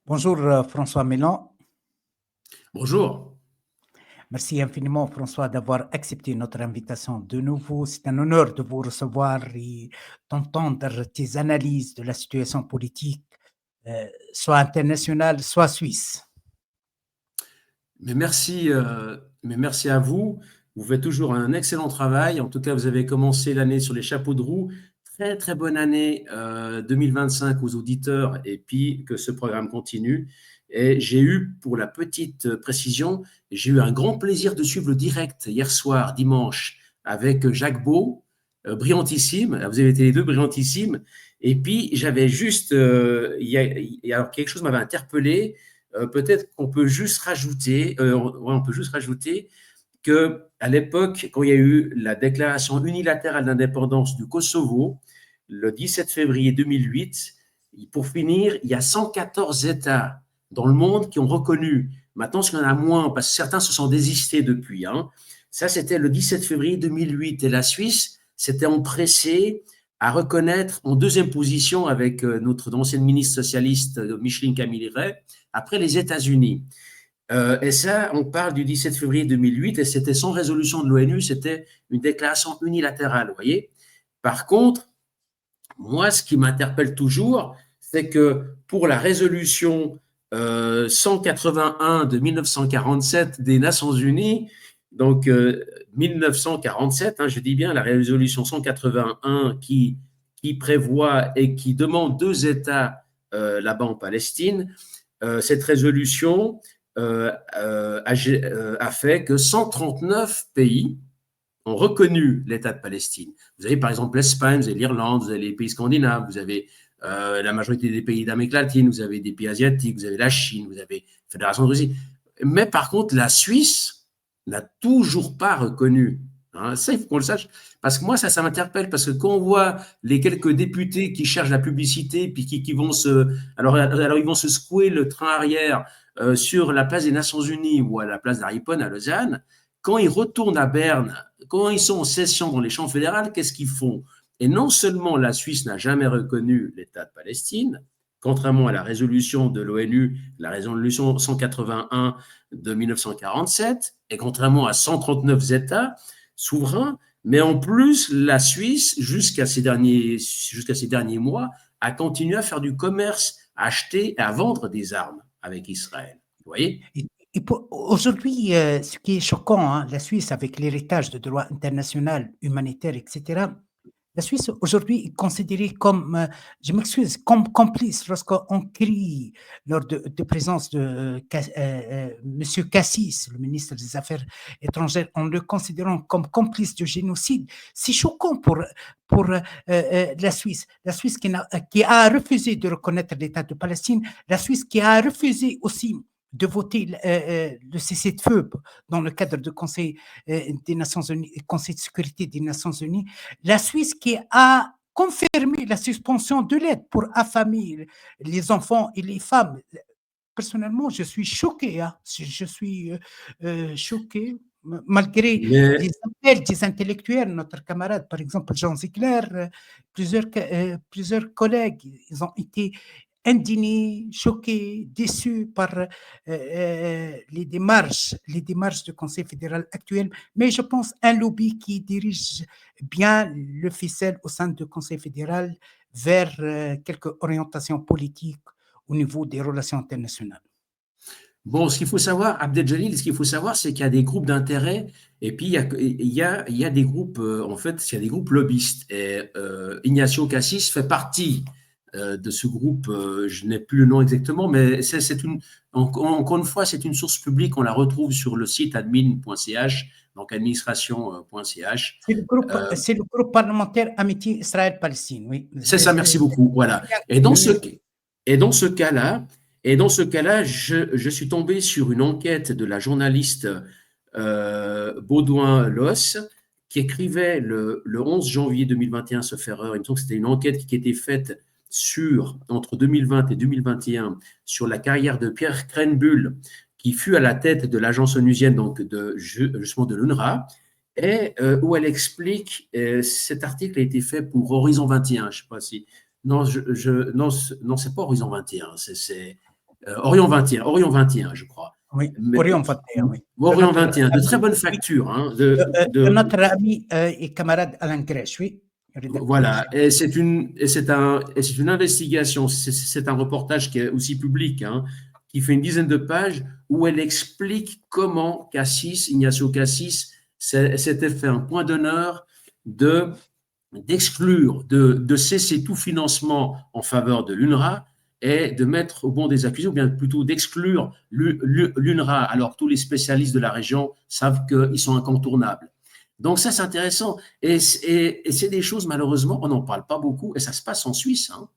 Bonjour François Mélan. Bonjour. Merci infiniment François d'avoir accepté notre invitation de nouveau. C'est un honneur de vous recevoir et d'entendre tes analyses de la situation politique, soit internationale, soit suisse. Mais merci à vous. Vous faites toujours un excellent travail. En tout cas, vous avez commencé l'année sur les chapeaux de roue. Très, très bonne année 2025 aux auditeurs et puis que ce programme continue. Et j'ai eu, pour la petite précision, j'ai eu un grand plaisir de suivre le direct hier soir, dimanche, avec Jacques Beau, brillantissime. Vous avez été les deux brillantissimes. Et puis, j'avais juste, alors quelque chose m'avait interpellé. Peut-être qu'on peut juste rajouter, on peut juste rajouter que à l'époque, quand il y a eu la déclaration unilatérale d'indépendance du Kosovo, le 17 février 2008, pour finir, il y a 114 États dans le monde qui ont reconnu. Maintenant, il y en a moins, parce que certains se sont désistés depuis. Ça, c'était le 17 février 2008. Et la Suisse s'était empressée à reconnaître en deuxième position avec notre ancienne ministre socialiste Micheline Camille-Ray, après les États-Unis. Et ça, on parle du 17 février 2008 et c'était sans résolution de l'ONU, c'était une déclaration unilatérale, vous voyez. Par contre, moi, ce qui m'interpelle toujours, c'est que pour la résolution 181 de 1947 des Nations Unies, donc 1947, je dis bien la résolution 181 qui prévoit et qui demande 2 États là-bas en Palestine, cette résolution a fait que 139 pays ont reconnu l'État de Palestine. Vous avez par exemple l'Espagne, vous avez l'Irlande, vous avez les pays scandinaves, vous avez la majorité des pays d'Amérique latine, vous avez des pays asiatiques, vous avez la Chine, vous avez la Fédération de Russie. Mais par contre, la Suisse n'a toujours pas reconnu. Ça, il faut qu'on le sache. Parce que moi, ça m'interpelle. Parce que quand on voit les quelques députés qui cherchent la publicité, puis qui vont alors, ils vont se secouer le train arrière sur la place des Nations Unies ou à la place d'Aripon à Lausanne, quand ils retournent à Berne, quand ils sont en session dans les chambres fédérales, qu'est-ce qu'ils font? Et non seulement la Suisse n'a jamais reconnu l'État de Palestine, contrairement à la résolution de l'ONU, la résolution 181 de 1947, et contrairement à 139 États souverains, mais en plus, la Suisse, jusqu'à ces derniers mois, a continué à faire du commerce, à acheter et à vendre des armes avec Israël. Vous voyez? Et aujourd'hui, ce qui est choquant, la Suisse, avec l'héritage de droit international, humanitaire, etc., la Suisse aujourd'hui est considérée comme, je m'excuse, comme complice lorsqu'on crie lors de présence de M. Cassis, le ministre des Affaires étrangères, en le considérant comme complice de génocide. C'est choquant pour la Suisse. La Suisse qui a refusé de reconnaître l'État de Palestine, la Suisse qui a refusé aussi de voter le cessez-le-feu dans le cadre du Conseil des Nations Unies, Conseil de sécurité des Nations Unies, la Suisse qui a confirmé la suspension de l'aide pour affamer les enfants et les femmes. Personnellement, je suis choqué. Je suis choqué, malgré Mais les appels des intellectuels, notre camarade, par exemple Jean Ziegler, plusieurs collègues, ils ont été indignés, choqués, déçus par les démarches du Conseil fédéral actuel. Mais je pense un lobby qui dirige bien le ficelle au sein du Conseil fédéral vers quelques orientations politiques au niveau des relations internationales. bon, ce qu'il faut savoir, Abdel-Jalil, ce qu'il faut savoir, c'est qu'il y a des groupes d'intérêt et puis il y a des groupes, en fait, il y a des groupes lobbyistes. Et Ignacio Cassis fait partie de ce groupe, je n'ai plus le nom exactement, mais encore une fois, c'est une source publique, on la retrouve sur le site admin.ch, donc administration.ch. C'est le groupe parlementaire Amitié Israël-Palestine, oui. C'est ça, merci beaucoup. Voilà. Et dans ce, et dans ce cas-là, je suis tombé sur une enquête de la journaliste Baudouin Loss qui écrivait le 11 janvier 2021, sauf erreur, il me semble que c'était une enquête qui était faite entre 2020 et 2021 sur la carrière de Pierre Krenbuhl, qui fut à la tête de l'agence onusienne, donc justement de l'UNRWA, et où elle explique, cet article a été fait pour Horizon 21, je ne sais pas si, non, non, c'est pas Horizon 21, Orion 21, je crois. Oui, Mais, Orion 21, oui. Orion 21, de très bonne facture. Hein, De notre ami et camarade Alain Grèche, oui. Rédacteur voilà, chef. c'est une investigation, c'est un reportage qui est aussi public, hein, qui fait une dizaine de pages où elle explique comment Ignacio Cassis, s'était fait un point d'honneur d'exclure, de cesser tout financement en faveur de l'UNRWA et de mettre au banc des accusés, ou bien plutôt d'exclure l'UNRWA, alors que tous les spécialistes de la région savent qu'ils sont incontournables. Donc ça, c'est intéressant. Et c'est des choses, malheureusement, on n'en parle pas beaucoup, et ça se passe en Suisse. Hein.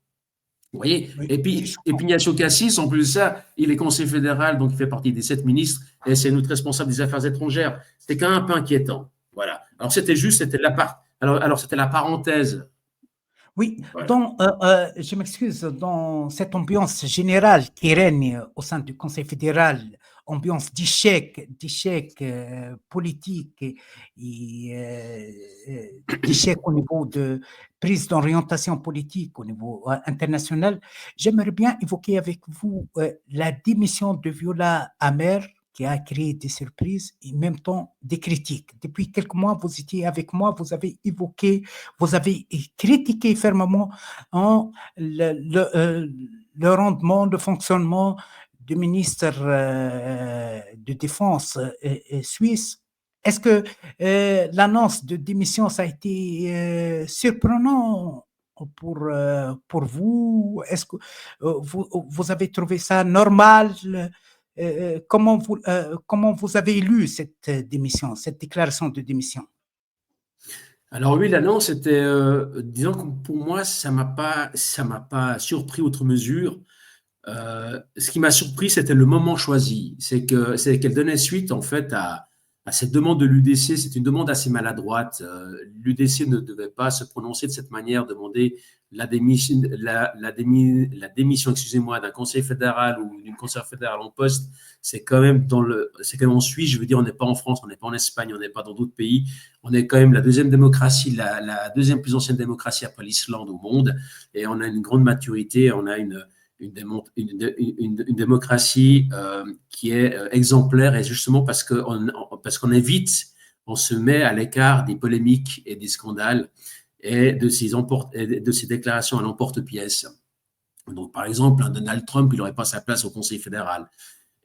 Vous voyez, Oui, et c'est puis choquant. Ignacio Cassis, en plus de ça, il est conseiller fédéral, donc il fait partie des 7 ministres, et c'est notre responsable des affaires étrangères. C'est quand même un peu inquiétant. Voilà. Alors c'était la parenthèse. Oui, Voilà. je m'excuse, dans cette ambiance générale qui règne au sein du Conseil fédéral, ambiance d'échec politique d'échec au niveau de prise d'orientation politique au niveau international, j'aimerais bien évoquer avec vous la démission de Viola Amher qui a créé des surprises et en même temps des critiques. Depuis quelques mois, vous étiez avec moi, vous avez critiqué fermement hein, le rendement, le fonctionnement du ministre de Défense suisse. Est-ce que l'annonce de démission, ça a été surprenant pour vous? Est-ce que vous avez trouvé ça normal? Comment vous avez lu cette démission, cette déclaration de démission? Alors oui, l'annonce était, disons que pour moi, ça m'a pas surpris outre mesure. Ce qui m'a surpris, c'était le moment choisi. C'est qu'elle donnait suite en fait à cette demande de l'UDC. C'est une demande assez maladroite. L'UDC ne devait pas se prononcer de cette manière, demander la démission, excusez-moi, d'un conseil fédéral ou d'une conseillère fédérale en poste. C'est quand même en Suisse. Je veux dire, on n'est pas en France, on n'est pas en Espagne, on n'est pas dans d'autres pays. On est quand même la deuxième démocratie, la deuxième plus ancienne démocratie après l'Islande au monde, et on a une grande maturité. On a une démocratie qui est exemplaire, et justement parce qu'on évite, on se met à l'écart des polémiques et des scandales et de ces déclarations à l'emporte-pièce. Donc, par exemple, un Donald Trump, il n'aurait pas sa place au Conseil fédéral.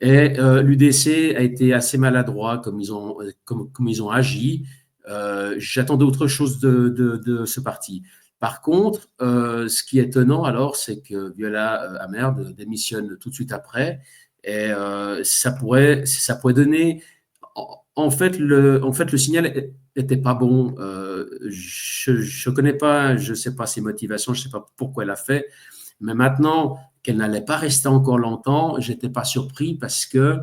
Et l'UDC a été assez maladroit comme ils ont agi. J'attendais autre chose de ce parti. Par contre, ce qui est étonnant alors, c'est que Viola Amher démissionne tout de suite après, et ça pourrait donner. En fait, le signal n'était pas bon. Je ne connais pas, je ne sais pas ses motivations, je ne sais pas pourquoi elle a fait, mais maintenant qu'elle n'allait pas rester encore longtemps, je n'étais pas surpris parce que,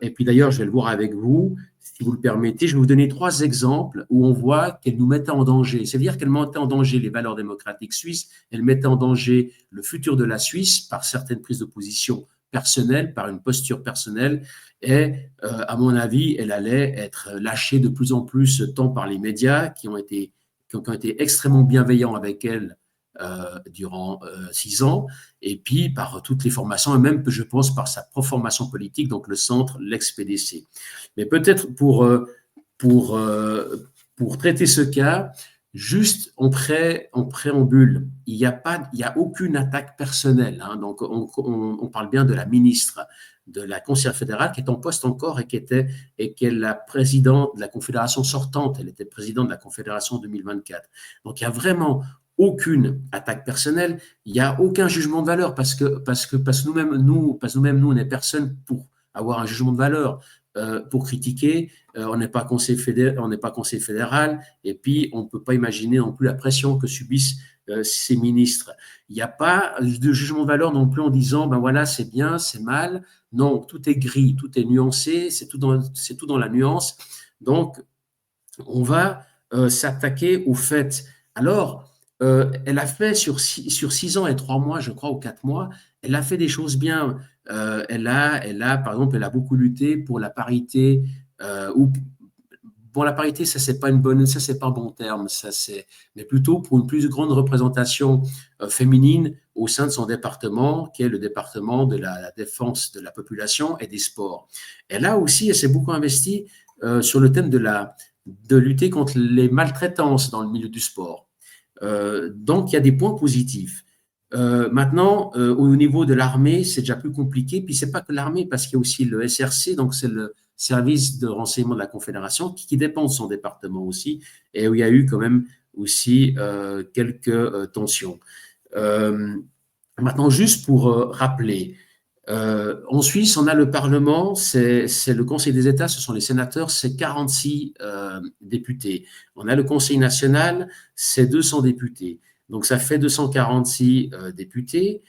et puis d'ailleurs, je vais le voir avec vous, si vous le permettez, je vais vous donner 3 exemples où on voit qu'elle nous mettait en danger. C'est-à-dire qu'elle mettait en danger les valeurs démocratiques suisses, elle mettait en danger le futur de la Suisse par certaines prises de position personnelles, par une posture personnelle, et à mon avis, elle allait être lâchée de plus en plus tant par les médias qui ont été extrêmement bienveillants avec elle durant 6 ans, et puis par toutes les formations, et même, je pense, par sa propre formation politique, donc le centre, l'ex-PDC. Mais peut-être pour, pour traiter ce cas, juste en préambule, il n'y a aucune attaque personnelle. Hein, donc, on parle bien de la ministre, de la conseillère fédérale qui est en poste encore et qui est la présidente de la Confédération sortante. Elle était présidente de la Confédération en 2024. Donc, il n'y a vraiment aucune attaque personnelle, il n'y a aucun jugement de valeur parce que nous, on n'est personne pour avoir un jugement de valeur, pour critiquer. On n'est pas conseil fédéral, et puis on ne peut pas imaginer non plus la pression que subissent ces ministres. Il n'y a pas de jugement de valeur non plus en disant ben voilà, c'est bien, c'est mal. Non, tout est gris, tout est nuancé, c'est tout dans la nuance. Donc, on va s'attaquer au fait. Alors, elle a fait sur 6 ans et 3 mois, je crois, ou 4 mois, elle a fait des choses bien. Par exemple, elle a beaucoup lutté pour la parité. Bon, la parité, ça c'est pas un bon terme, mais plutôt pour une plus grande représentation féminine au sein de son département, qui est le département de la défense de la population et des sports. Et là aussi, elle s'est beaucoup investie sur le thème de lutter contre les maltraitances dans le milieu du sport. Donc, il y a des points positifs. Maintenant, au niveau de l'armée, c'est déjà plus compliqué. Puis, c'est pas que l'armée, parce qu'il y a aussi le SRC, donc c'est le service de renseignement de la Confédération, qui dépend de son département aussi, et où il y a eu quand même aussi quelques tensions. Maintenant, juste pour rappeler, en Suisse, on a le Parlement, c'est le Conseil des États, ce sont les sénateurs, c'est 46 députés. On a le Conseil national, c'est 200 députés. Donc, ça fait 246 députés.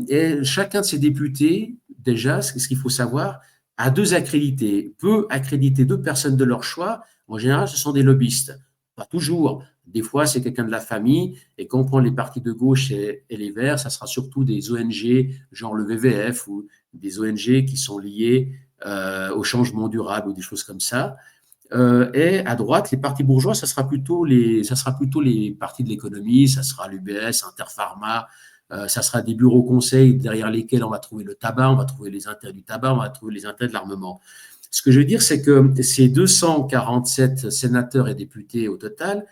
Et chacun de ces députés, déjà, ce qu'il faut savoir, a deux accrédités, peut accréditer deux personnes de leur choix. En général, ce sont des lobbyistes. Pas toujours. Des fois, c'est quelqu'un de la famille. Et quand on prend les partis de gauche et les Verts, ça sera surtout des ONG, genre le WWF, ou des ONG qui sont liées au changement durable ou des choses comme ça. Et à droite, les partis bourgeois, ça sera plutôt les partis de l'économie, ça sera l'UBS, Interpharma, ça sera des bureaux conseils derrière lesquels on va trouver le tabac, on va trouver les intérêts du tabac, on va trouver les intérêts de l'armement. Ce que je veux dire, c'est que ces 247 sénateurs et députés au total,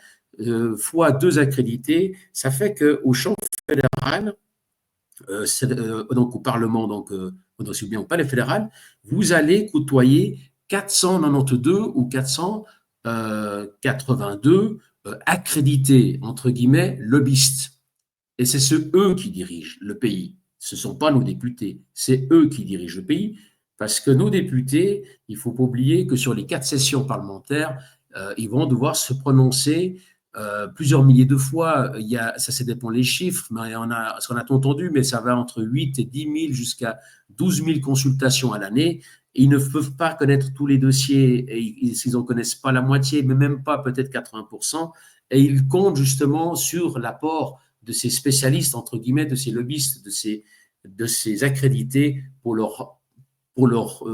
fois deux accrédités, ça fait qu'au champ fédéral, donc au Parlement, donc aussi bien au Palais fédéral, vous allez côtoyer 492 ou 482 accrédités, entre guillemets, lobbyistes. Et c'est eux qui dirigent le pays. Ce ne sont pas nos députés, c'est eux qui dirigent le pays. Parce que nos députés, il ne faut pas oublier que sur les 4 sessions parlementaires, ils vont devoir se prononcer plusieurs milliers de fois. Ça dépend les chiffres, mais ce qu'on a entendu, mais ça va entre 8 et 10 000 jusqu'à 12 000 consultations à l'année. Ils ne peuvent pas connaître tous les dossiers, et s'ils n'en connaissent pas la moitié, mais même pas peut-être 80%, et ils comptent justement sur l'apport de ces spécialistes, entre guillemets, de ces lobbyistes, de ces accrédités pour leur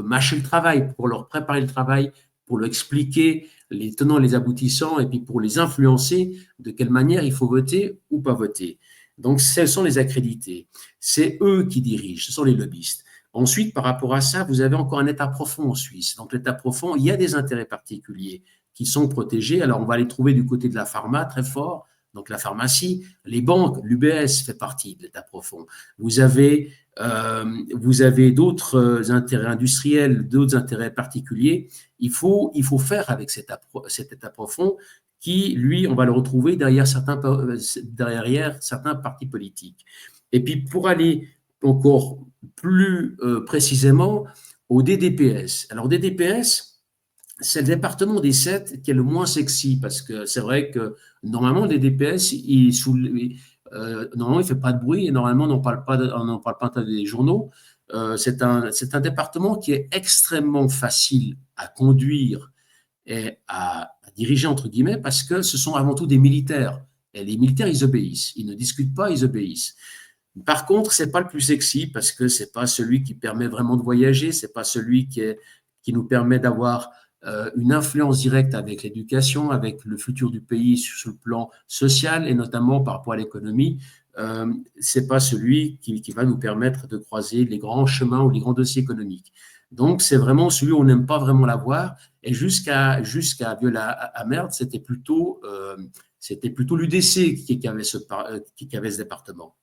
mâcher le travail, pour leur préparer le travail, pour leur expliquer les tenants, les aboutissants, et puis pour les influencer de quelle manière il faut voter ou pas voter. Donc, ce sont les accrédités. C'est eux qui dirigent, ce sont les lobbyistes. Ensuite, par rapport à ça, vous avez encore un État profond en Suisse. Donc, l'État profond, il y a des intérêts particuliers qui sont protégés. Alors, on va les trouver du côté de la pharma, très fort. Donc, la pharmacie, les banques, l'UBS fait partie de l'État profond. Vous avez d'autres intérêts industriels, d'autres intérêts particuliers. Il faut faire avec cet État profond qui, lui, on va le retrouver derrière certains partis politiques. Et puis, pour aller encore plus précisément au DDPS. Alors, DDPS, c'est le département des 7 qui est le moins sexy, parce que c'est vrai que normalement, le DDPS, normalement, il ne fait pas de bruit et normalement, on n'en parle pas dans les journaux. C'est un département qui est extrêmement facile à conduire et à diriger, entre guillemets, parce que ce sont avant tout des militaires. Et les militaires, ils obéissent. Ils ne discutent pas, ils obéissent. Par contre, ce n'est pas le plus sexy, parce que ce n'est pas celui qui permet vraiment de voyager, ce n'est pas celui qui nous permet d'avoir une influence directe avec l'éducation, avec le futur du pays sur le plan social et notamment par rapport à l'économie. Ce n'est pas celui qui va nous permettre de croiser les grands chemins ou les grands dossiers économiques. Donc, c'est vraiment celui où on n'aime pas vraiment l'avoir. Et jusqu'à Viola Amerd, c'était plutôt l'UDC qui avait ce département.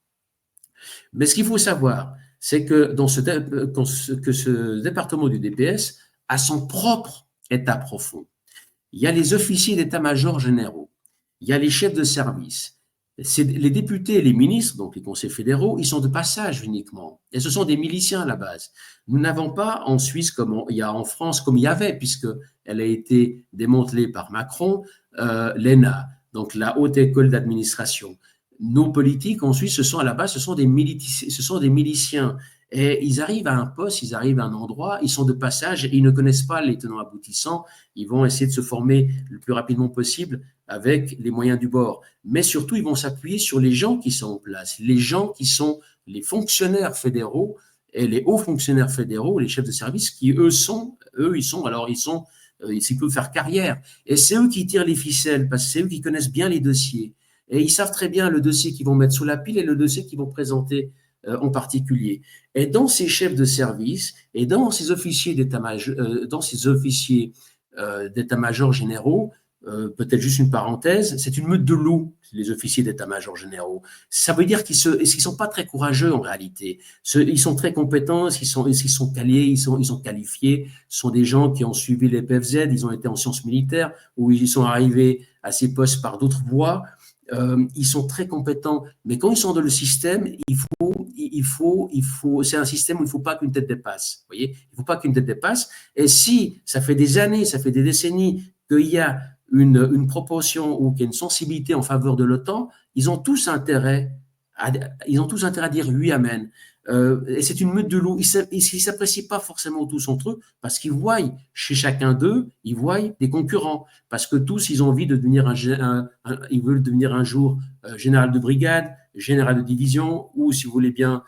Mais ce qu'il faut savoir, c'est que ce département du DPS a son propre État profond. Il y a les officiers d'état-major généraux, il y a les chefs de service. Les députés et les ministres, donc les conseils fédéraux, ils sont de passage uniquement. Et ce sont des miliciens à la base. Nous n'avons pas en Suisse, comme il y a en France, comme il y avait, puisqu'elle a été démantelée par Macron, l'ENA, donc la Haute École d'Administration. Nos politiques en Suisse, à la base, ce sont des miliciens. Et ils arrivent à un poste, ils arrivent à un endroit, ils sont de passage et ils ne connaissent pas les tenants aboutissants. Ils vont essayer de se former le plus rapidement possible avec les moyens du bord. Mais surtout, ils vont s'appuyer sur les gens qui sont en place, les gens qui sont les fonctionnaires fédéraux et les hauts fonctionnaires fédéraux, les chefs de service, qui ils peuvent faire carrière. Et c'est eux qui tirent les ficelles, parce que c'est eux qui connaissent bien les dossiers. Et ils savent très bien le dossier qu'ils vont mettre sous la pile et le dossier qu'ils vont présenter en particulier. Et dans ces chefs de service et dans ces officiers d'état-major généraux, peut-être juste une parenthèse, c'est une meute de loups, les officiers d'état-major généraux. Ça veut dire qu'ils sont pas très courageux en réalité. Ils sont très compétents, ils sont qualifiés, ils sont qualifiés. Ce sont des gens qui ont suivi les PFZ, ils ont été en sciences militaires, où ils sont arrivés à ces postes par d'autres voies. Ils sont très compétents, mais quand ils sont dans le système, c'est un système où il ne faut pas qu'une tête dépasse. Vous voyez, il ne faut pas qu'une tête dépasse. Et si ça fait des années, ça fait des décennies qu'il y a une proportion ou qu'il y a une sensibilité en faveur de l'OTAN, ils ont tous intérêt à dire oui, amen. Et c'est une meute de loups. Ils ne s'apprécient pas forcément tous entre eux parce qu'ils voient chez chacun d'eux, ils voient des concurrents. Parce que tous, ils ont envie de devenir ils veulent devenir un jour général de brigade, général de division ou, si vous voulez bien,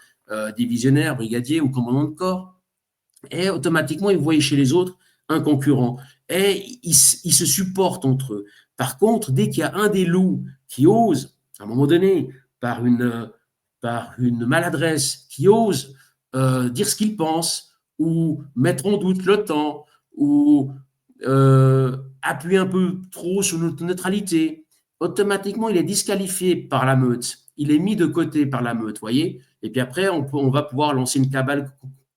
divisionnaire, brigadier ou commandant de corps. Et automatiquement, ils voient chez les autres un concurrent. Et ils se supportent entre eux. Par contre, dès qu'il y a un des loups qui ose, à un moment donné, par une maladresse, qui ose dire ce qu'il pense, ou mettre en doute l'OTAN, ou appuyer un peu trop sur notre neutralité, automatiquement, il est disqualifié par la meute. Il est mis de côté par la meute, voyez. Et puis après, on va pouvoir lancer une cabale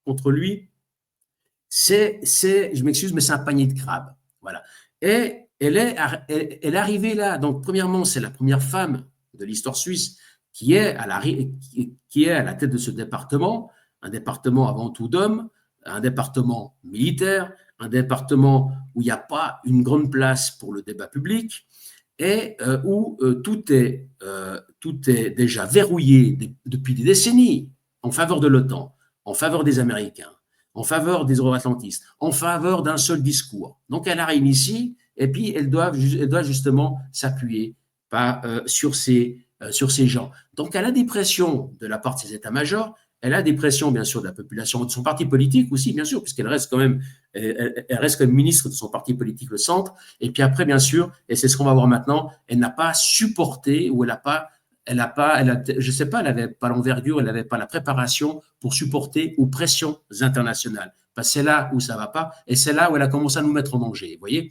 contre lui. Je m'excuse, mais c'est un panier de crabes. Voilà. Et elle est arrivée là. Donc, premièrement, c'est la première femme de l'histoire suisse qui est à la tête de ce département, un département avant tout d'hommes, un département militaire, un département où il n'y a pas une grande place pour le débat public et où tout est déjà verrouillé depuis des décennies en faveur de l'OTAN, en faveur des Américains, en faveur des euro-atlantistes, en faveur d'un seul discours. Donc, elle arrive ici et puis elle doit justement s'appuyer sur ces gens. Donc, elle a des pressions de la part de ses états-majors, elle a des pressions, bien sûr, de la population, de son parti politique aussi, bien sûr, puisqu'elle reste quand même, elle reste comme ministre de son parti politique, le Centre. Et puis après, bien sûr, et c'est ce qu'on va voir maintenant, elle n'a pas supporté ou je sais pas, elle n'avait pas l'envergure, elle n'avait pas la préparation pour supporter aux pressions internationales. Parce que c'est là où ça ne va pas et c'est là où elle a commencé à nous mettre en danger. Vous voyez,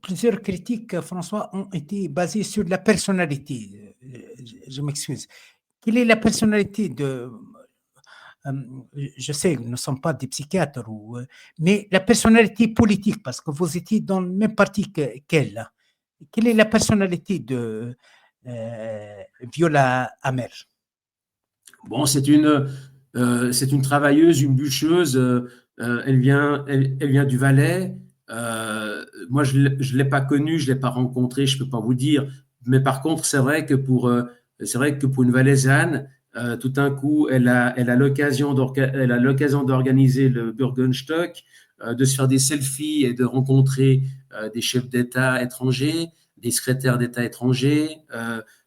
plusieurs critiques, François, ont été basées sur la personnalité. Je m'excuse. Quelle est la personnalité de... je sais, nous ne sommes pas des psychiatres, mais la personnalité politique, parce que vous étiez dans le même parti qu'elle. Quelle est la personnalité de Viola Amher? Bon, c'est une travailleuse, une bûcheuse. Elle vient du Valais. Moi, je ne l'ai pas connue, je ne l'ai pas rencontrée, je ne peux pas vous dire. Mais par contre, c'est vrai que pour une Valaisanne, tout d'un coup, elle a l'occasion d'organiser le Bürgerstock, de se faire des selfies et de rencontrer des chefs d'État étrangers, des secrétaires d'État étrangers,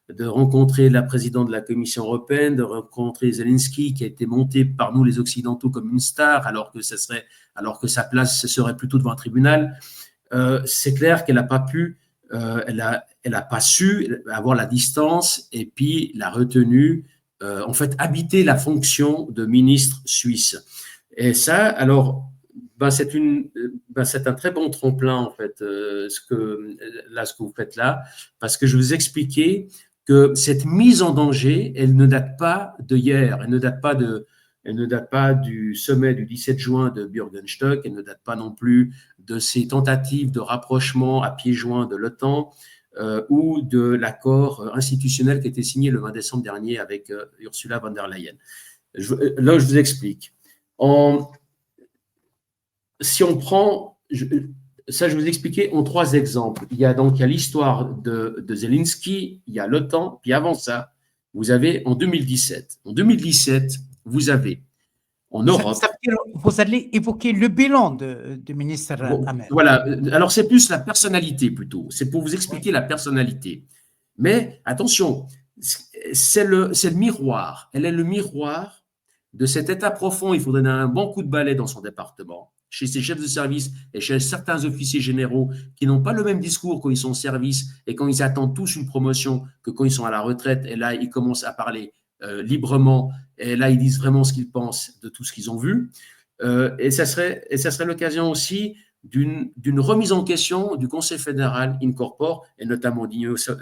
de rencontrer la présidente de la Commission européenne, de rencontrer Zelensky, qui a été monté par nous les Occidentaux comme une star, alors que sa place serait plutôt devant un tribunal. C'est clair qu'elle n'a pas pu, elle a pas su avoir la distance et puis la retenue, en fait, habiter la fonction de ministre suisse. Et ça, alors, c'est un très bon tremplin, en fait, ce que vous faites là, parce que je vous expliquais que cette mise en danger, elle ne date pas de hier, elle ne date pas du sommet du 17 juin de Bürgenstock, elle ne date pas non plus de ces tentatives de rapprochement à pieds joints de l'OTAN ou de l'accord institutionnel qui a été signé le 20 décembre dernier avec Ursula von der Leyen. Là, je vous explique. Si on prend, ça je vous expliquais en 3 exemples. Il y a l'histoire de Zelensky, il y a l'OTAN, puis avant ça, vous avez en 2017. En 2017, vous avez en Europe. Vous allez évoquer le bilan du ministre Amher. Voilà, alors c'est plus la personnalité plutôt. C'est pour vous expliquer la personnalité. Mais attention, c'est le miroir. Elle est le miroir de cet état profond. Il faut donner un bon coup de balai dans son département. chez ces chefs de service et chez certains officiers généraux qui n'ont pas le même discours quand ils sont en service et quand ils attendent tous une promotion que quand ils sont à la retraite. Et là, ils commencent à parler librement et là, ils disent vraiment ce qu'ils pensent de tout ce qu'ils ont vu. Et ça serait l'occasion aussi d'une remise en question du Conseil fédéral in corpore, et notamment d'Ignacio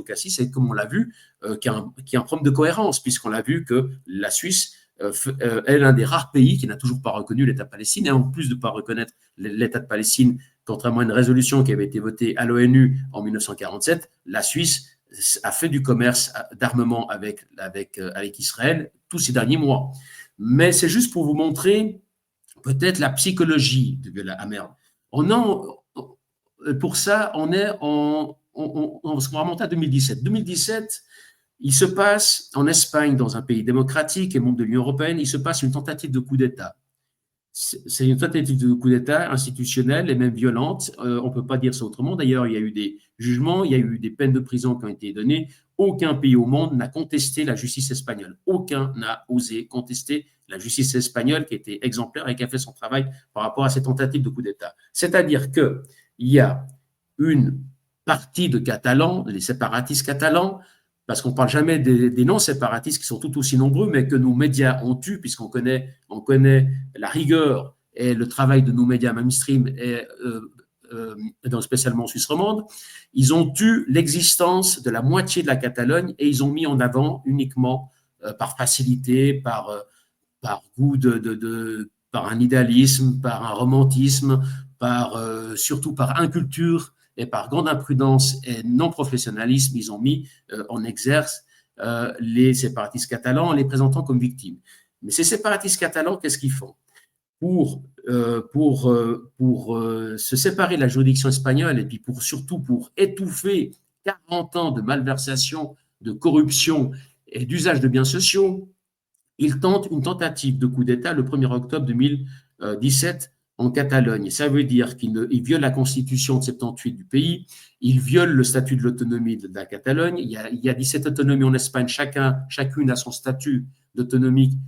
Cassis, et comme on l'a vu, qui a un problème de cohérence, puisqu'on l'a vu que la Suisse est l'un des rares pays qui n'a toujours pas reconnu l'État palestinien, et en plus de ne pas reconnaître l'État de Palestine, contrairement à une résolution qui avait été votée à l'ONU en 1947, la Suisse a fait du commerce d'armement avec Israël tous ces derniers mois. Mais c'est juste pour vous montrer peut-être la psychologie de Viola Amerd. Pour ça, on remonte à 2017. 2017, il se passe en Espagne, dans un pays démocratique et membre de l'Union européenne, il se passe une tentative de coup d'État. C'est une tentative de coup d'État institutionnelle et même violente. On ne peut pas dire ça autrement. D'ailleurs, il y a eu des jugements, il y a eu des peines de prison qui ont été données. Aucun pays au monde n'a contesté la justice espagnole. Aucun n'a osé contester la justice espagnole qui était exemplaire et qui a fait son travail par rapport à ces tentatives de coup d'État. C'est-à-dire qu'il y a une partie de Catalans, les séparatistes catalans, parce qu'on ne parle jamais des non-séparatistes qui sont tout aussi nombreux, mais que nos médias ont eu, puisqu'on connaît la rigueur et le travail de nos médias mainstream, et spécialement en Suisse romande. Ils ont eu l'existence de la moitié de la Catalogne et ils ont mis en avant uniquement par facilité, par goût par un idéalisme, par un romantisme, surtout par inculture et par grande imprudence et non-professionnalisme, ils ont mis en exerce les séparatistes catalans en les présentant comme victimes. Mais ces séparatistes catalans, qu'est-ce qu'ils font? Pour se séparer de la juridiction espagnole et puis surtout pour étouffer 40 ans de malversation, de corruption et d'usage de biens sociaux, ils tentent une tentative de coup d'État le 1er octobre 2017 en Catalogne. Ça veut dire qu'ils violent la constitution de 78 du pays, ils violent le statut de l'autonomie de la Catalogne. Il y a 17 autonomies en Espagne, chacune a son statut d'autonomie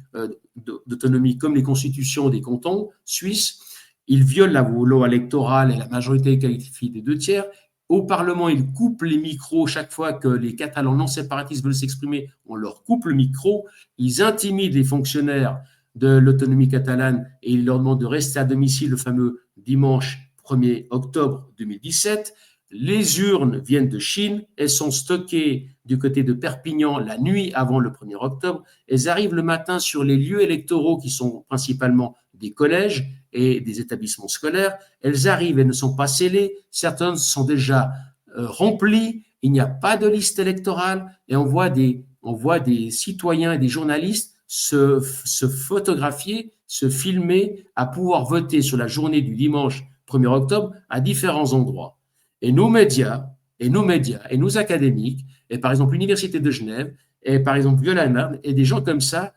comme les constitutions des cantons suisses. Ils violent la loi électorale et la majorité qualifiée des 2/3. Au Parlement, ils coupent les micros chaque fois que les Catalans non séparatistes veulent s'exprimer. On leur coupe le micro. Ils intimident les fonctionnaires de l'autonomie catalane et ils leur demandent de rester à domicile le fameux dimanche 1er octobre 2017. Les urnes viennent de Chine, elles sont stockées du côté de Perpignan la nuit avant le 1er octobre. Elles arrivent le matin sur les lieux électoraux qui sont principalement des collèges et des établissements scolaires. Elles arrivent et ne sont pas scellées. Certaines sont déjà remplies. Il n'y a pas de liste électorale et on voit des citoyens et des journalistes se photographier, se filmer, à pouvoir voter sur la journée du dimanche 1er octobre à différents endroits. Et nos médias, et nos académiques, et par exemple l'Université de Genève, et par exemple Viola Amerd, et des gens comme ça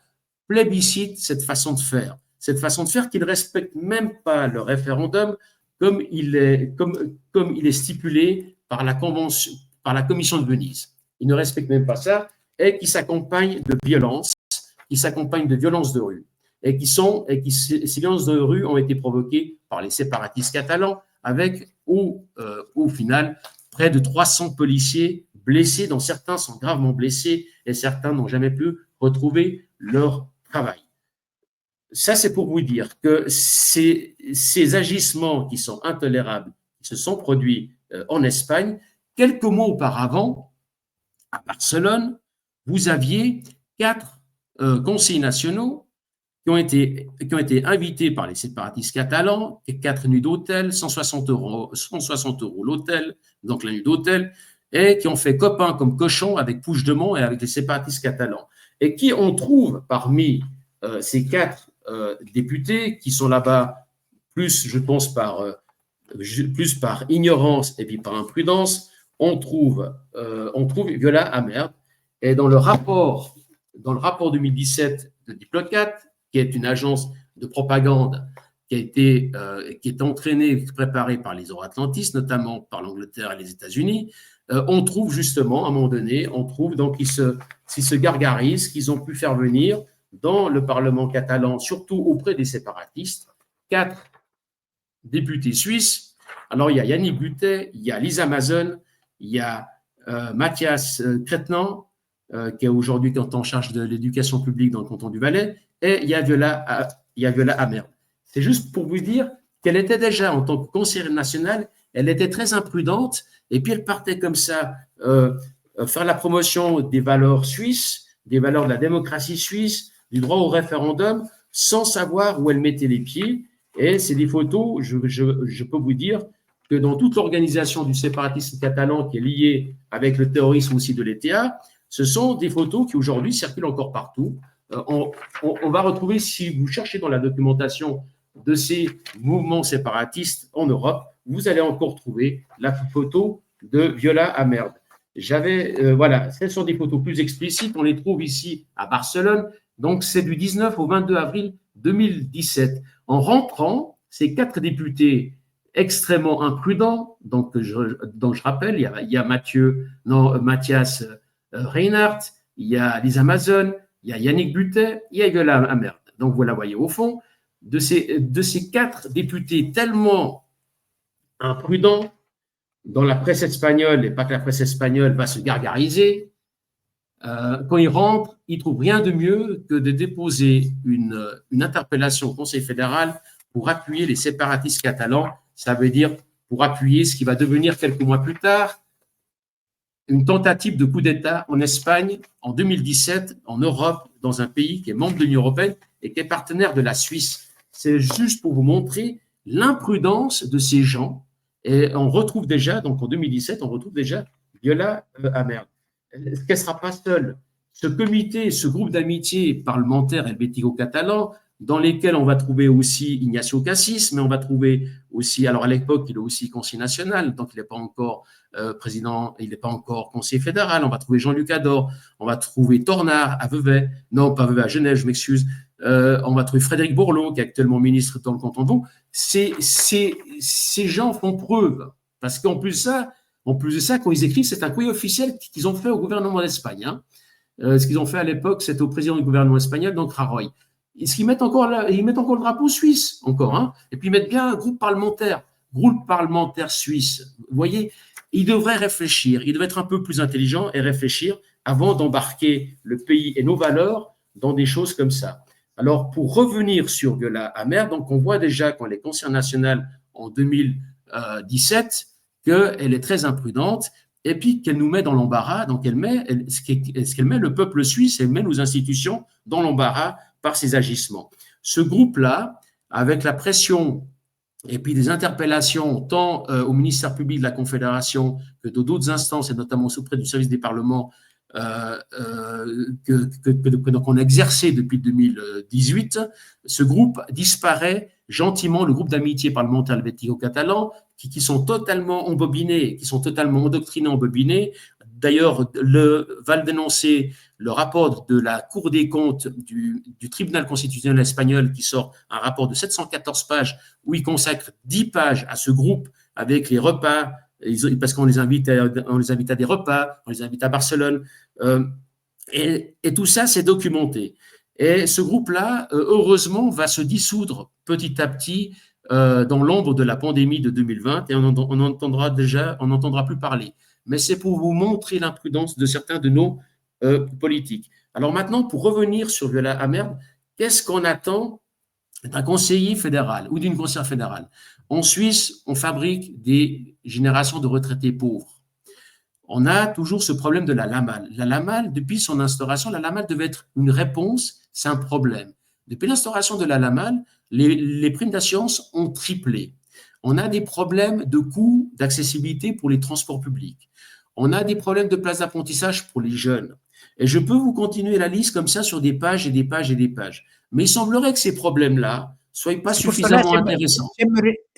plébiscitent cette façon de faire qu'ils ne respectent même pas le référendum comme il est stipulé par la convention, par la Commission de Venise. Ils ne respectent même pas ça et qui s'accompagnent de violences, de rue. Et ces violences de rue ont été provoquées par les séparatistes catalans avec, au final, près de 300 policiers blessés, dont certains sont gravement blessés et certains n'ont jamais pu retrouver leur travail. Ça, c'est pour vous dire que ces agissements qui sont intolérables, qui se sont produits en Espagne, quelques mois auparavant, à Barcelone, vous aviez 4 conseillers nationaux qui ont été invités par les séparatistes catalans, 4 nuits d'hôtel, 160 euros l'hôtel, donc la nuit d'hôtel, et qui ont fait copain comme cochon avec Puigdemont et avec les séparatistes catalans. Et qui on trouve parmi ces 4 députés qui sont là-bas, plus, je pense, plus par ignorance et puis par imprudence, on trouve Viola Amerd. Et dans le rapport 2017 de Diplocat, qui est une agence de propagande qui est entraînée, préparée par les euro-atlantistes, notamment par l'Angleterre et les États-Unis, on trouve justement, à un moment donné, donc ils se gargarisent qu'ils ont pu faire venir dans le Parlement catalan, surtout auprès des séparatistes, 4 députés suisses. Alors, il y a Yannick Butet, il y a Lisa Mazon, il y a Mathias Cretnan, qui est aujourd'hui en charge de l'éducation publique dans le canton du Valais, et il y a Viola Amerd. C'est juste pour vous dire qu'elle était déjà, en tant que conseillère nationale, elle était très imprudente, et puis elle partait comme ça faire la promotion des valeurs suisses, des valeurs de la démocratie suisse, du droit au référendum, sans savoir où elle mettait les pieds. Et c'est des photos, je peux vous dire, que dans toute l'organisation du séparatisme catalan qui est liée avec le terrorisme aussi de l'ETA, ce sont des photos qui aujourd'hui circulent encore partout. On va retrouver, si vous cherchez dans la documentation de ces mouvements séparatistes en Europe, vous allez encore trouver la photo de Viola Amerd. Voilà, ce sont des photos plus explicites, on les trouve ici à Barcelone, donc c'est du 19 au 22 avril 2017. En rentrant, ces 4 députés extrêmement imprudents, dont je rappelle, il y a Mathias Reinhardt, il y a Lisa Mazon, il y a Yannick Butet, il y a Viola Amerd. Donc voilà, voyez, au fond, de ces 4 députés tellement imprudents, dans la presse espagnole, et pas que la presse espagnole va se gargariser, quand ils rentrent, ils ne trouvent rien de mieux que de déposer une interpellation au Conseil fédéral pour appuyer les séparatistes catalans. Ça veut dire pour appuyer ce qui va devenir quelques mois plus tard une tentative de coup d'État en Espagne en 2017, en Europe, dans un pays qui est membre de l'Union européenne et qui est partenaire de la Suisse. C'est juste pour vous montrer l'imprudence de ces gens. Et on retrouve déjà, donc en 2017, on retrouve déjà Viola Amerd. Qu'elle ne sera pas seule. Ce comité, ce groupe d'amitié parlementaire helvético-catalan, dans lesquels on va trouver aussi Ignacio Cassis, mais on va trouver aussi, alors à l'époque, il est aussi conseiller national, donc il n'est pas encore président, il n'est pas encore conseiller fédéral. On va trouver Jean-Luc Ador, on va trouver Tornard à Vevey, non pas à Vevey, à Genève, je m'excuse. On va trouver Frédéric Bourlot, qui est actuellement ministre dans le canton de Vaud. Ces gens font preuve, parce qu'en plus de ça, quand ils écrivent, c'est un courrier officiel qu'ils ont fait au gouvernement d'Espagne. Hein. Ce qu'ils ont fait à l'époque, c'était au président du gouvernement espagnol, donc Rajoy. Ils mettent encore le drapeau suisse, encore, hein, et puis ils mettent bien un groupe parlementaire suisse. Vous voyez, ils devraient réfléchir, ils devraient être un peu plus intelligents et réfléchir avant d'embarquer le pays et nos valeurs dans des choses comme ça. Alors, pour revenir sur Viola Amerd, donc on voit déjà quand elle est conseillère nationale en 2017 qu'elle est très imprudente et puis qu'elle nous met dans l'embarras. Donc, elle met le peuple suisse, elle met nos institutions dans l'embarras par ses agissements. Ce groupe-là, avec la pression et puis des interpellations tant au ministère public de la Confédération que d'autres instances, et notamment auprès du service des parlements, qu'on a exercé depuis 2018, ce groupe disparaît gentiment, le groupe d'amitié parlementaire helvético-catalan, qui sont totalement embobinés, qui sont totalement endoctrinés, embobinés. D'ailleurs, va le dénoncer le rapport de la Cour des comptes du tribunal constitutionnel espagnol qui sort un rapport de 714 pages où il consacre 10 pages à ce groupe avec les repas, parce qu'on les invite à des repas, on les invite à Barcelone, et tout ça, c'est documenté. Et ce groupe-là, heureusement, va se dissoudre petit à petit dans l'ombre de la pandémie de 2020, et on n'entendra plus parler. Mais c'est pour vous montrer l'imprudence de certains de nos politiques. Alors maintenant, pour revenir sur Viola Amerd, qu'est-ce qu'on attend d'un conseiller fédéral ou d'une conseillère fédérale? En Suisse, on fabrique des générations de retraités pauvres. On a toujours ce problème de la LAMAL. La LAMAL, depuis son instauration, la LAMAL devait être une réponse, c'est un problème. Depuis l'instauration de la LAMAL, les primes d'assurance ont triplé. On a des problèmes de coûts d'accessibilité pour les transports publics. On a des problèmes de places d'apprentissage pour les jeunes. Et je peux vous continuer la liste comme ça sur des pages et des pages et des pages. Mais il semblerait que ces problèmes-là ne soient pas suffisamment intéressants.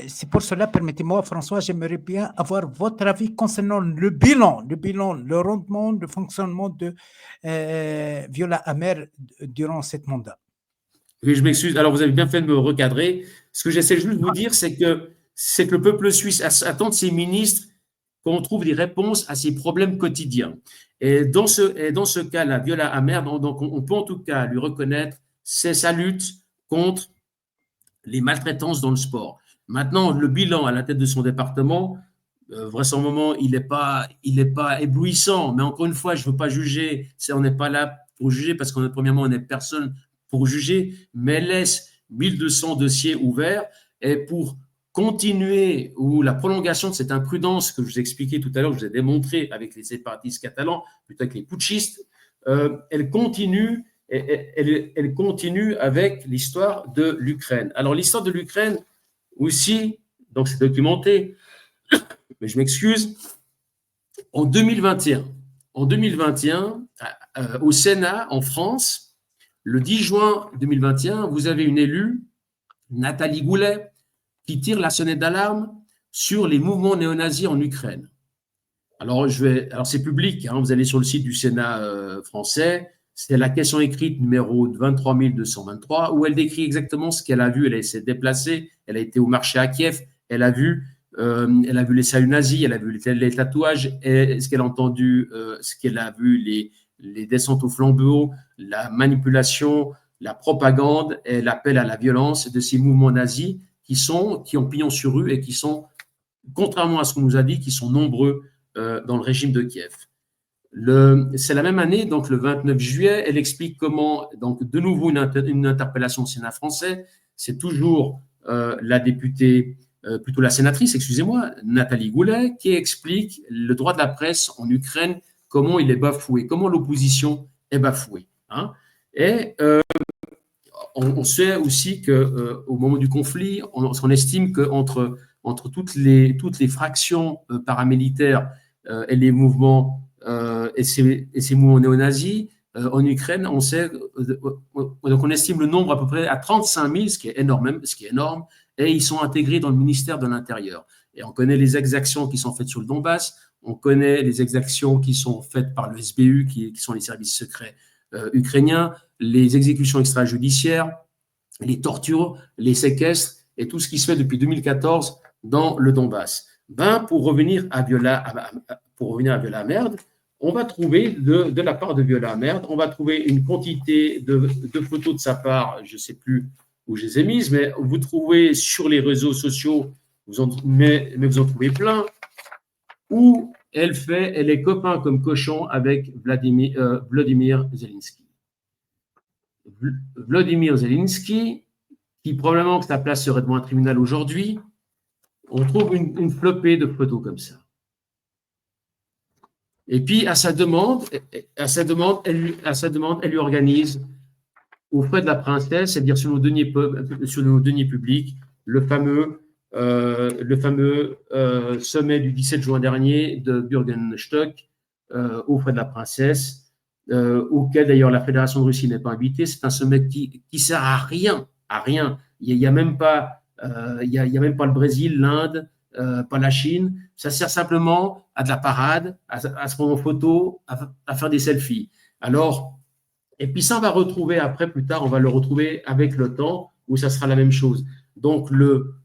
C'est pour cela, permettez-moi, François, j'aimerais bien avoir votre avis concernant le bilan, le rendement, le fonctionnement de Viola Amerd durant ce mandat. Oui, je m'excuse. Alors, vous avez bien fait de me recadrer. Ce que j'essaie juste de vous dire, c'est que le peuple suisse attend de ses ministres qu'on trouve des réponses à ses problèmes quotidiens. Et dans ce cas-là, Viola Amerd, donc on peut en tout cas lui reconnaître sa lutte contre les maltraitances dans le sport. Maintenant, le bilan à la tête de son département, vraisemblablement, il n'est pas éblouissant. Mais encore une fois, je ne veux pas juger. On n'est pas là pour juger parce premièrement, on n'est personne pour juger, mais elle laisse 1200 dossiers ouverts et pour continuer ou la prolongation de cette imprudence que je vous ai expliqué tout à l'heure, que je vous ai démontré avec les séparatistes catalans, plutôt avec les putschistes, elle continue avec l'histoire de l'Ukraine. Alors, l'histoire de l'Ukraine aussi, donc c'est documenté, mais je m'excuse, en 2021, au Sénat, en France, le 10 juin 2021, vous avez une élue, Nathalie Goulet, qui tire la sonnette d'alarme sur les mouvements néo-nazis en Ukraine. Alors, c'est public, hein, vous allez sur le site du Sénat français, c'est la question écrite numéro 23223, où elle décrit exactement ce qu'elle a vu. Elle s'est déplacée, elle a été au marché à Kiev, elle a vu les saluts nazis, elle a vu les tatouages, et ce qu'elle a entendu, ce qu'elle a vu, les descentes au flambeau, la manipulation, la propagande et l'appel à la violence de ces mouvements nazis qui ont pignon sur rue et qui sont, contrairement à ce qu'on nous a dit, qui sont nombreux dans le régime de Kiev. C'est la même année, donc le 29 juillet, elle explique comment, donc de nouveau une interpellation au Sénat français, c'est toujours la députée, plutôt la sénatrice, excusez-moi, Nathalie Goulet, qui explique le droit de la presse en Ukraine, comment il est bafoué, comment l'opposition est bafouée. Hein. Et on sait aussi qu'au moment du conflit, on estime qu'entre toutes les fractions paramilitaires et les mouvements et ces mouvements néo-nazis, en Ukraine, on sait, donc on estime le nombre à peu près à 35 000, ce qui est énorme, et ils sont intégrés dans le ministère de l'Intérieur. Et on connaît les exactions qui sont faites sur le Donbass, on connaît les exactions qui sont faites par le SBU, qui sont les services secrets ukrainiens, les exécutions extrajudiciaires, les tortures, les séquestres et tout ce qui se fait depuis 2014 dans le Donbass. Pour revenir à Viola Amerd, on va trouver de la part de Viola Amerd, on va trouver une quantité de photos de sa part, je ne sais plus où je les ai mises, mais vous trouvez sur les réseaux sociaux, mais vous en trouvez plein, où elle est copain comme cochon avec Vladimir Zelensky. Vladimir Zelensky, qui probablement que sa place serait devant un tribunal aujourd'hui, on trouve une flopée de photos comme ça. Et puis, à sa demande, elle lui organise, aux frais de la princesse, c'est-à-dire sur nos deniers publics, le fameux sommet du 17 juin dernier de Bürgenstock, aux frais de la princesse, auquel d'ailleurs la Fédération de Russie n'est pas invitée. C'est un sommet qui sert à rien. Il n'y a même pas le Brésil, l'Inde, pas la Chine. Ça sert simplement à de la parade, à se prendre en photo, à faire des selfies. Alors, et puis ça, on va retrouver après, plus tard, on va le retrouver avec le temps, où ça sera la même chose. Donc, le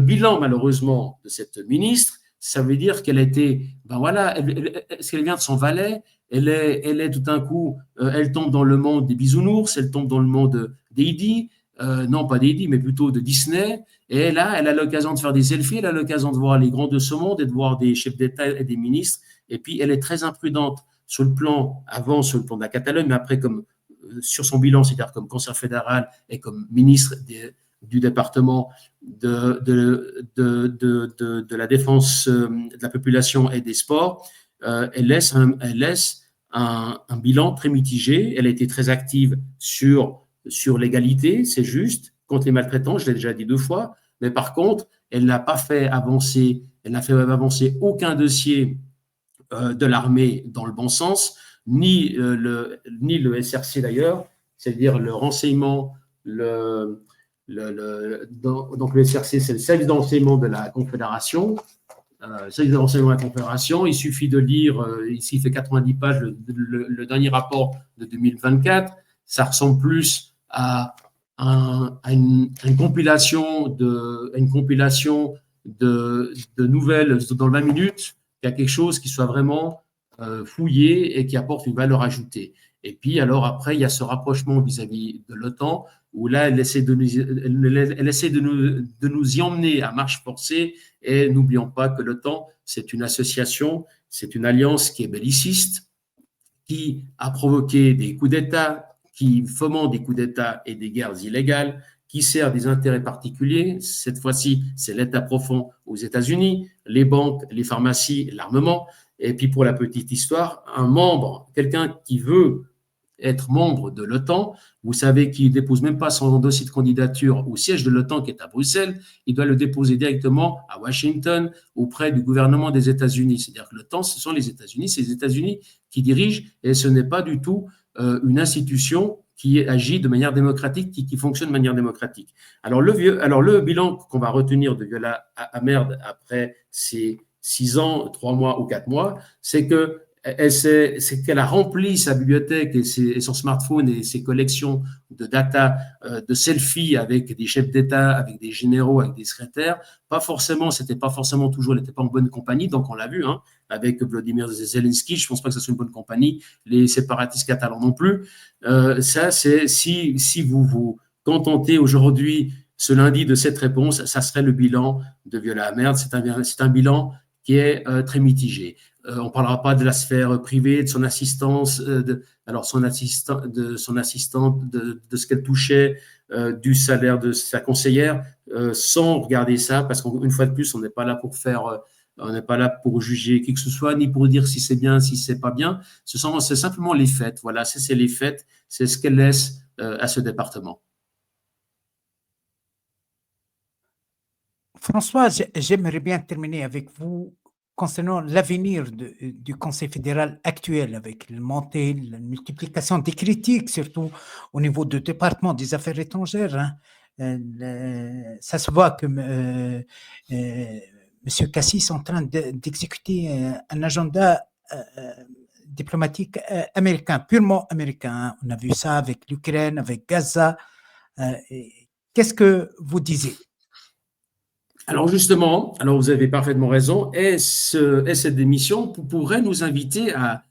bilan, malheureusement, de cette ministre, ça veut dire qu'elle a été, est-ce qu'elle vient de son valet, elle est tout d'un coup, elle tombe dans le monde des bisounours, elle tombe dans le monde d'Heidi, non pas d'Heidi, mais plutôt de Disney, et là, elle a l'occasion de faire des selfies, elle a l'occasion de voir les grands de ce monde et de voir des chefs d'État et des ministres, et puis elle est très imprudente sur le plan de la Catalogne, mais après, comme sur son bilan, c'est-à-dire comme conseillère fédérale et comme ministre du département de la défense de la population et des sports, elle laisse un bilan très mitigé. Elle a été très active sur l'égalité, c'est juste, contre les maltraitants, je l'ai déjà dit 2 fois, mais par contre, elle n'a fait avancer aucun dossier de l'armée dans le bon sens, ni le SRC d'ailleurs, c'est-à-dire le renseignement, donc le SRC, c'est le service d'enseignement de la Confédération. Service de renseignement de la Confédération, il suffit de lire, ici il fait 90 pages, le dernier rapport de 2024, ça ressemble plus à une compilation de nouvelles dans 20 minutes, qu'à quelque chose qui soit vraiment fouillé et qui apporte une valeur ajoutée. Et puis, alors après, il y a ce rapprochement vis-à-vis de l'OTAN, où là, elle essaie de nous y emmener à marche forcée. Et n'oublions pas que l'OTAN, c'est une association, c'est une alliance qui est belliciste, qui a provoqué des coups d'État, qui fomente des coups d'État et des guerres illégales, qui sert des intérêts particuliers. Cette fois-ci, c'est l'État profond aux États-Unis, les banques, les pharmacies, l'armement. Et puis, pour la petite histoire, un membre, quelqu'un qui veut être membre de l'OTAN, vous savez qu'il ne dépose même pas son dossier de candidature au siège de l'OTAN qui est à Bruxelles, il doit le déposer directement à Washington auprès du gouvernement des États-Unis. C'est-à-dire que l'OTAN, ce sont les États-Unis, c'est les États-Unis qui dirigent et ce n'est pas du tout une institution qui agit de manière démocratique, qui fonctionne de manière démocratique. Alors le bilan qu'on va retenir de Viola Amerd après ces 6 ans, 3 mois ou 4 mois, c'est que c'est qu'elle a rempli sa bibliothèque et son smartphone et ses collections de data, de selfies avec des chefs d'État, avec des généraux, avec des secrétaires. C'était pas forcément toujours, elle n'était pas en bonne compagnie, donc on l'a vu, hein, avec Vladimir Zelensky, je ne pense pas que ce soit une bonne compagnie, les séparatistes catalans non plus. Ça, c'est si vous vous contentez aujourd'hui, ce lundi, de cette réponse, ça serait le bilan de Viola Amerd. C'est un bilan qui est très mitigé. On ne parlera pas de la sphère privée, de son assistance, de son assistante, de ce qu'elle touchait, du salaire de sa conseillère, sans regarder ça, parce qu'une fois de plus, on n'est pas là pour on n'est pas là pour juger qui que ce soit, ni pour dire si c'est bien, si c'est pas bien. C'est simplement les faits. Voilà, c'est les faits, c'est ce qu'elle laisse à ce département. François, j'aimerais bien terminer avec vous concernant l'avenir du Conseil fédéral actuel, avec la montée, la multiplication des critiques, surtout au niveau du département des affaires étrangères. Hein. Ça se voit que M. Cassis est en train d'exécuter un agenda diplomatique américain, purement américain. Hein. On a vu ça avec l'Ukraine, avec Gaza. Qu'est-ce que vous disiez? Alors justement, vous avez parfaitement raison, et cette émission pourrait nous inviter à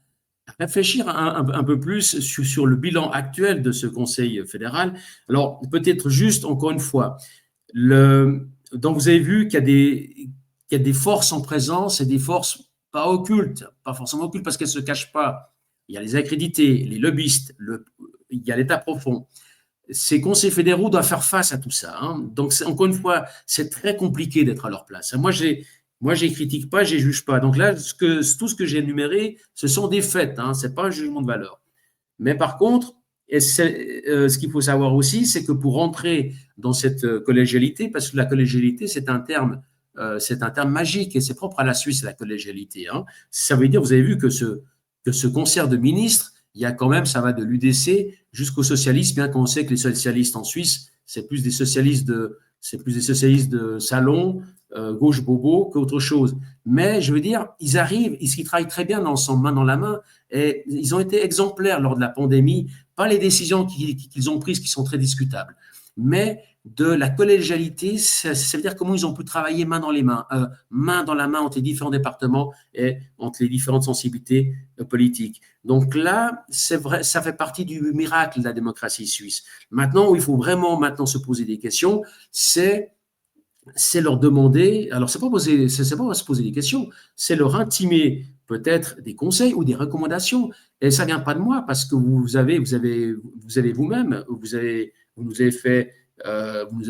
réfléchir un peu plus sur le bilan actuel de ce Conseil fédéral. Alors peut-être juste, encore une fois, donc vous avez vu qu'il y a des forces en présence et des forces pas occultes, pas forcément occultes parce qu'elles ne se cachent pas. Il y a les accrédités, les lobbyistes, il y a l'État profond. Ces conseils fédéraux doivent faire face à tout ça. Hein. Donc, encore une fois, c'est très compliqué d'être à leur place. Moi, je ne critique pas, je ne juge pas. Donc là, tout ce que j'ai énuméré, ce sont des faits. Hein. Ce n'est pas un jugement de valeur. Mais par contre, ce qu'il faut savoir aussi, c'est que pour rentrer dans cette collégialité, parce que la collégialité, c'est un terme magique et c'est propre à la Suisse, la collégialité. Hein. Ça veut dire, vous avez vu que ce concert de ministres, il y a quand même, ça va de l'UDC jusqu'aux socialistes, bien qu'on sait que les socialistes en Suisse, c'est plus des socialistes de salon, gauche bobo, qu'autre chose. Mais je veux dire, ils arrivent, ils travaillent très bien ensemble, main dans la main, et ils ont été exemplaires lors de la pandémie, pas les décisions qu'ils ont prises qui sont très discutables, mais de la collégialité, ça veut dire comment ils ont pu travailler main dans la main entre les différents départements et entre les différentes sensibilités politiques. Donc là, c'est vrai, ça fait partie du miracle de la démocratie suisse. Maintenant, où il faut vraiment maintenant se poser des questions, c'est leur demander, alors c'est pas se poser des questions, c'est leur intimer peut-être des conseils ou des recommandations. Et ça vient pas de moi parce que vous avez vous-même, vous nous avez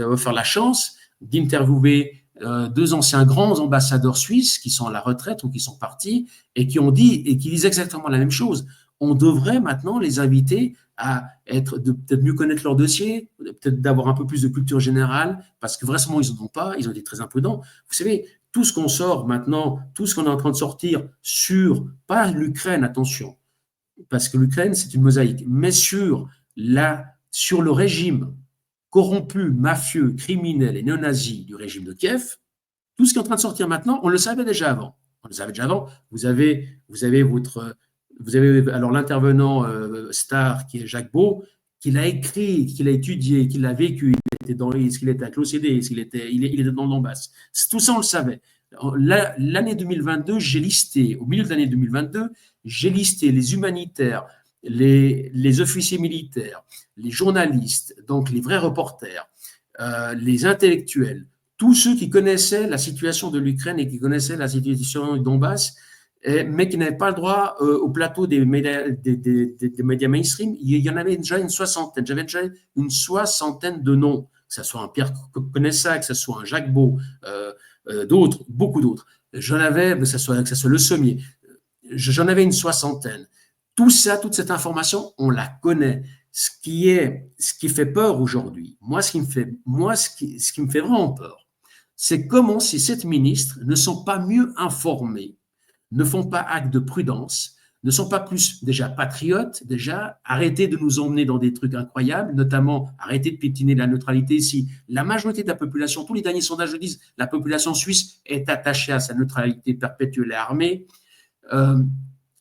offert la chance d'interviewer 2 anciens grands ambassadeurs suisses qui sont à la retraite ou qui sont partis et qui disent exactement la même chose. On devrait maintenant les inviter à peut-être mieux connaître leur dossier, peut-être d'avoir un peu plus de culture générale, parce que vraisemblablement, ils n'en ont pas, ils ont été très imprudents. Vous savez, tout ce qu'on sort maintenant, tout ce qu'on est en train de sortir pas l'Ukraine, attention, parce que l'Ukraine, c'est une mosaïque, mais sur le régime corrompu, mafieux, criminel et néo-nazi du régime de Kiev, tout ce qui est en train de sortir maintenant, on le savait déjà avant. Vous avez alors l'intervenant star qui est Jacques Beau, qui l'a écrit, qui l'a étudié, qui l'a vécu. Est-ce qu'il était à l'OCDE, il était dans le Donbass. Tout ça, on le savait. L'année 2022, au milieu de l'année 2022, j'ai listé les humanitaires, les officiers militaires, les journalistes, donc les vrais reporters, les intellectuels, tous ceux qui connaissaient la situation de l'Ukraine et qui connaissaient la situation du Donbass, mais qui n'avaient pas le droit au plateau des médias mainstream, il y en avait déjà une soixantaine. J'avais déjà une soixantaine de noms, que ce soit un Pierre Conessac, que ce soit un Jacques Beau, d'autres, beaucoup d'autres. J'en avais, que ce soit Le Sommier, j'en avais une soixantaine. Tout ça, toute cette information, on la connaît. Ce qui fait peur aujourd'hui, ce qui me fait vraiment peur, c'est comment ces ministres ne sont pas mieux informés, ne font pas acte de prudence, ne sont pas plus déjà patriotes, déjà arrêtez de nous emmener dans des trucs incroyables, notamment arrêtez de piétiner la neutralité. Si la majorité de la population, tous les derniers sondages le disent, la population suisse est attachée à sa neutralité perpétuelle et armée,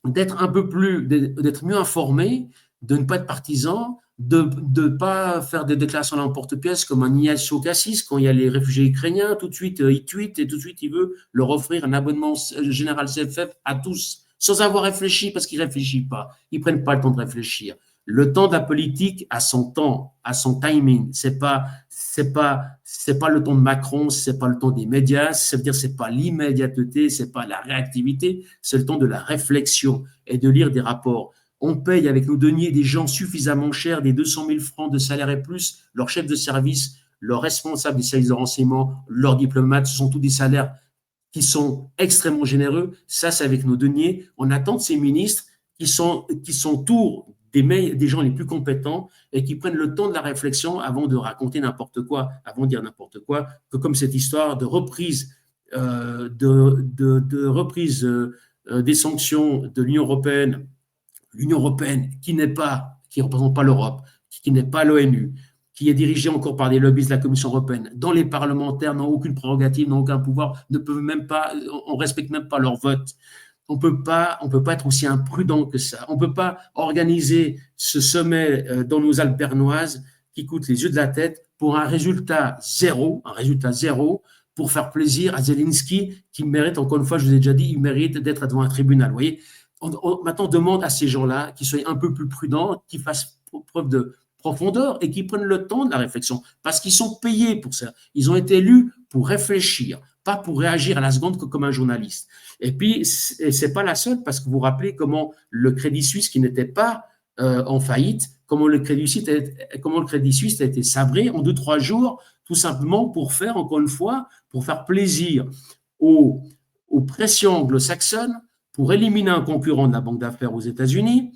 d'être mieux informé, de ne pas être partisan, de ne pas faire des déclarations à l'emporte-pièce comme un Ignacio Cassis, quand il y a les réfugiés ukrainiens, tout de suite il tweet et tout de suite il veut leur offrir un abonnement général CFF à tous, sans avoir réfléchi, parce qu'ils ne réfléchissent pas, ils ne prennent pas le temps de réfléchir. Le temps de la politique a son temps, a son timing. C'est pas le temps de Macron, c'est pas le temps des médias. C'est-à-dire, c'est pas l'immédiateté, c'est pas la réactivité, c'est le temps de la réflexion et de lire des rapports. On paye avec nos deniers des gens suffisamment chers, des 200 000 francs de salaire et plus, leurs chefs de service, leurs responsables des services de renseignement, leurs diplomates, ce sont tous des salaires qui sont extrêmement généreux. Ça, c'est avec nos deniers. On attend de ces ministres qui sont autour des gens les plus compétents et qui prennent le temps de la réflexion avant de raconter n'importe quoi, avant de dire n'importe quoi, que comme cette histoire de reprise, des sanctions de l'Union européenne qui ne représente pas l'Europe, qui n'est pas l'ONU, qui est dirigée encore par des lobbyistes de la Commission européenne, dont les parlementaires n'ont aucune prérogative, n'ont aucun pouvoir, ne peuvent même pas, on respecte même pas leur vote. On peut pas être aussi imprudent que ça. On peut pas organiser ce sommet dans nos Alpes bernoises qui coûte les yeux de la tête pour un résultat zéro, pour faire plaisir à Zelensky, qui mérite, encore une fois, je vous ai déjà dit, il mérite d'être devant un tribunal. Vous voyez, maintenant, on demande à ces gens-là qu'ils soient un peu plus prudents, qu'ils fassent preuve de profondeur et qu'ils prennent le temps de la réflexion, parce qu'ils sont payés pour ça. Ils ont été élus pour réfléchir, pas pour réagir à la seconde comme un journaliste. Et puis, c'est pas la seule, parce que vous vous rappelez comment le Crédit Suisse, qui n'était pas en faillite, comment le Crédit Suisse a été sabré en 2-3 jours, tout simplement pour faire, encore une fois, pour faire plaisir aux pressions anglo-saxonnes, pour éliminer un concurrent de la banque d'affaires aux États-Unis,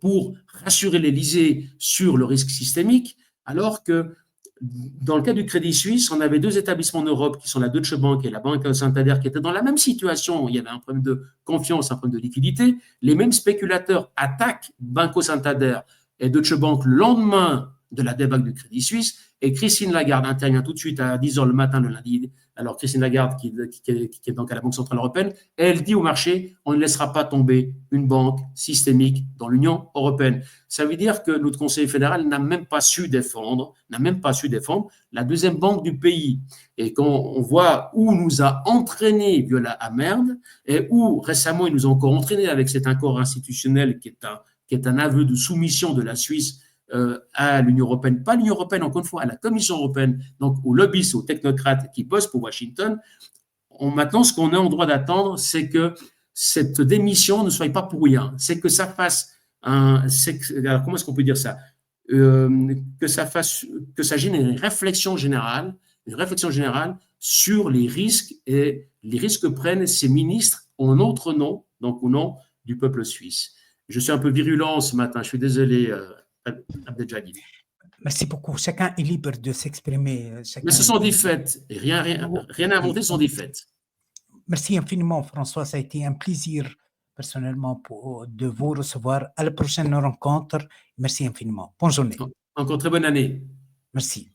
pour rassurer l'Élysée sur le risque systémique, alors que dans le cas du Crédit Suisse, on avait 2 établissements en Europe qui sont la Deutsche Bank et la Banque Santander qui étaient dans la même situation. Il y avait un problème de confiance, un problème de liquidité. Les mêmes spéculateurs attaquent Banco Santander et Deutsche Bank le lendemain de la débâcle du Crédit Suisse, et Christine Lagarde intervient tout de suite à 10h le matin le lundi. Alors Christine Lagarde, qui est donc à la Banque Centrale Européenne, elle dit au marché, on ne laissera pas tomber une banque systémique dans l'Union Européenne. Ça veut dire que notre Conseil fédéral n'a même pas su défendre la deuxième banque du pays. Et quand on voit où nous a entraîné Viola Amerd, et où récemment il nous a encore entraîné avec cet accord institutionnel qui est un aveu de soumission de la Suisse à l'Union européenne, pas l'Union européenne, encore une fois, à la Commission européenne, donc aux lobbyistes, aux technocrates qui bossent pour Washington. Maintenant, ce qu'on est en droit d'attendre, c'est que cette démission ne soit pas pour rien. C'est que ça fasse alors comment est-ce qu'on peut dire ça, que ça génère une réflexion générale sur les risques et les risques que prennent ces ministres en notre nom, donc au nom du peuple suisse. Je suis un peu virulent ce matin, je suis désolé, Abdeljalil. Merci beaucoup. Chacun est libre de s'exprimer. Mais ce sont des faits. Rien à inventer, ce sont des faits. Merci infiniment, François. Ça a été un plaisir, personnellement, de vous recevoir. À la prochaine rencontre. Merci infiniment. Bonne journée. Encore très bonne année. Merci.